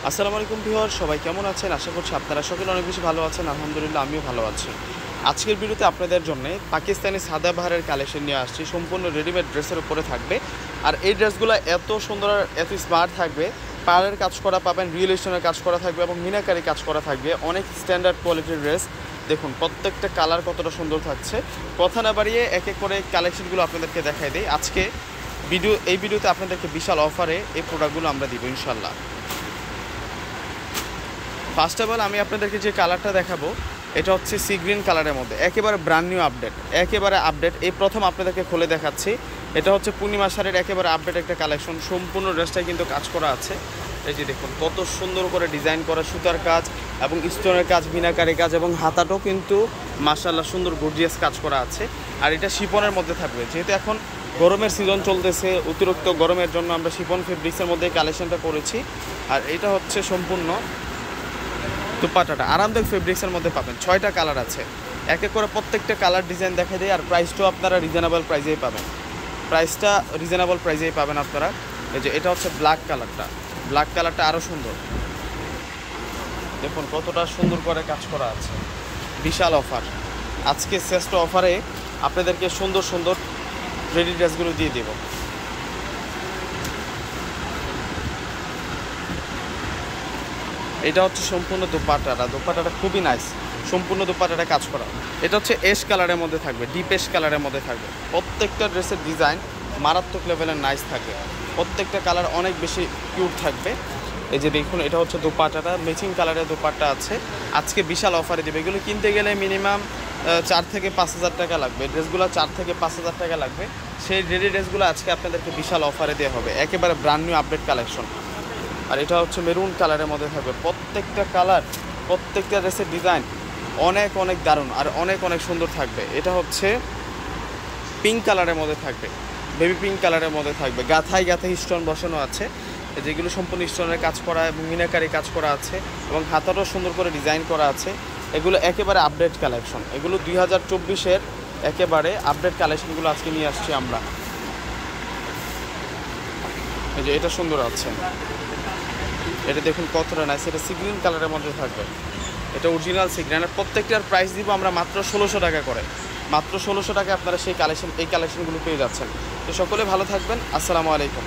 আসসালামু আলাইকুম ভিউয়ার, সবাই কেমন আছেন? আশা করছি আপনারা সকলে অনেক বেশি ভালো আছেন। আলহামদুলিল্লাহ, আমিও ভালো আছি। আজকের ভিডিওতে আপনাদের জন্য পাকিস্তানি সাদাবাহারের কালেকশন নিয়ে আসছি। সম্পূর্ণ রেডিমেড ড্রেসের উপরে থাকবে। আর এই ড্রেসগুলো এত সুন্দর আর এত স্মার্ট থাকবে। পাড়ের কাজ করা পাবেন, রিয়েল স্টোনের কাজ করা থাকবে এবং মিনাকারি কাজ করা থাকবে। অনেক স্ট্যান্ডার্ড কোয়ালিটির ড্রেস। দেখুন প্রত্যেকটা কালার কতটা সুন্দর থাকছে। কথা না বাড়িয়ে এক এক করে কালেকশনগুলো আপনাদেরকে দেখাই দিই। আজকে এই ভিডিওতে আপনাদেরকে বিশাল অফারে এই প্রোডাক্টগুলো আমরা দিব ইনশাল্লাহ। ফার্স্ট অফ অল আমি আপনাদেরকে যে কালারটা দেখাবো এটা হচ্ছে সি গ্রিন কালারের মধ্যে, একেবারে ব্র্যান্ড নিউ আপডেট, একেবারে আপডেট। এই প্রথম আপনাদেরকে খুলে দেখাচ্ছি। এটা হচ্ছে পূর্ণিমা শাড়ির একেবারে আপডেট একটা কালেকশন। সম্পূর্ণ ড্রেসটাই কিন্তু কাজ করা আছে। এই যে দেখুন কত সুন্দর করে ডিজাইন করা, সুতার কাজ এবং স্টোনের কাজ, মিনাকারি কাজ এবং হাতাটাও কিন্তু মাশাআল্লাহ সুন্দর গর্জিয়াস কাজ করা আছে। আর এটা শিফনের মধ্যে থাকবে, যেহেতু এখন গরমের সিজন চলতেছে, অতিরিক্ত গরমের জন্য আমরা শিফন ফেব্রিক্সের মধ্যে কালেকশনটা করেছি। আর এটা হচ্ছে সম্পূর্ণ দুপাট্টাটা আরামদায়ক ফেব্রিক্সের মধ্যে পাবেন। 6টা কালার আছে, এক এক করে প্রত্যেকটা কালার ডিজাইন দেখা দেয়। আর প্রাইসটাও আপনারা রিজনেবল প্রাইসেই পাবেন। প্রাইসটা রিজনেবল প্রাইসেই পাবেন আপনারা। এই যে এটা হচ্ছে ব্ল্যাক কালারটা, ব্ল্যাক কালারটা আরও সুন্দর। দেখুন কতটা সুন্দর করে কাজ করা আছে। বিশাল অফার, আজকে শ্রেষ্ঠ অফারে আপনাদেরকে সুন্দর সুন্দর রেডি ড্রেসগুলো দিয়ে দেব। এটা হচ্ছে সম্পূর্ণ দোপাট্টাটা খুবই নাইস। সম্পূর্ণ দোপাট্টাটা কাজ করা। এটা হচ্ছে এশ কালারের মধ্যে থাকবে, ডিপ এশ কালারের মধ্যে থাকবে। প্রত্যেকটা ড্রেসের ডিজাইন মারাত্মক লেভেলের নাইস থাকে। প্রত্যেকটা কালার অনেক বেশি কিউট থাকবে। এই যে দেখুন এটা হচ্ছে দোপাট্টাটা, ম্যাচিং কালারের দোপাট্টা আছে। আজকে বিশাল অফারে দেবে। এগুলো কিনতে গেলে মিনিমাম 4 থেকে 5,000 টাকা লাগবে। ড্রেসগুলো 4 থেকে 5,000 টাকা লাগবে। সেই রেডি ড্রেসগুলো আজকে আপনাদেরকে বিশাল অফারে দেওয়া হবে, একেবারে ব্র্যান্ড নিউ আপডেট কালেকশন। আর এটা হচ্ছে মেরুন কালারের মধ্যে থাকবে। প্রত্যেকটা কালার, প্রত্যেকটা ড্রেসের ডিজাইন অনেক অনেক দারুণ আর অনেক অনেক সুন্দর থাকবে। এটা হচ্ছে পিঙ্ক কালারের মধ্যে থাকবে, বেবি পিঙ্ক কালারের মধ্যে থাকবে। গাথায় গাথায় স্টোন বসানো আছে, যেগুলো সম্পূর্ণ স্টোনের কাজ করা এবং মিনাকারি কাজ করা আছে এবং হাতাটাও সুন্দর করে ডিজাইন করা আছে। এগুলো একেবারে আপডেট কালেকশন। এগুলো 2024-এর একেবারে আপডেট কালেকশনগুলো আজকে নিয়ে আসছি আমরা। এই যে এটা সুন্দর আছে, এটা দেখুন কতটা নাইস। এটা সি গ্রিন কালারের মধ্যে থাকবে, এটা অরিজিনাল সি গ্রিন। আর প্রত্যেকটার প্রাইস দিব আমরা মাত্র 1600 টাকা করে। মাত্র 1600 টাকায় আপনারা এই কালেকশনগুলো পেয়ে যাচ্ছেন। তো সকলে ভালো থাকবেন। আসসালামু আলাইকুম।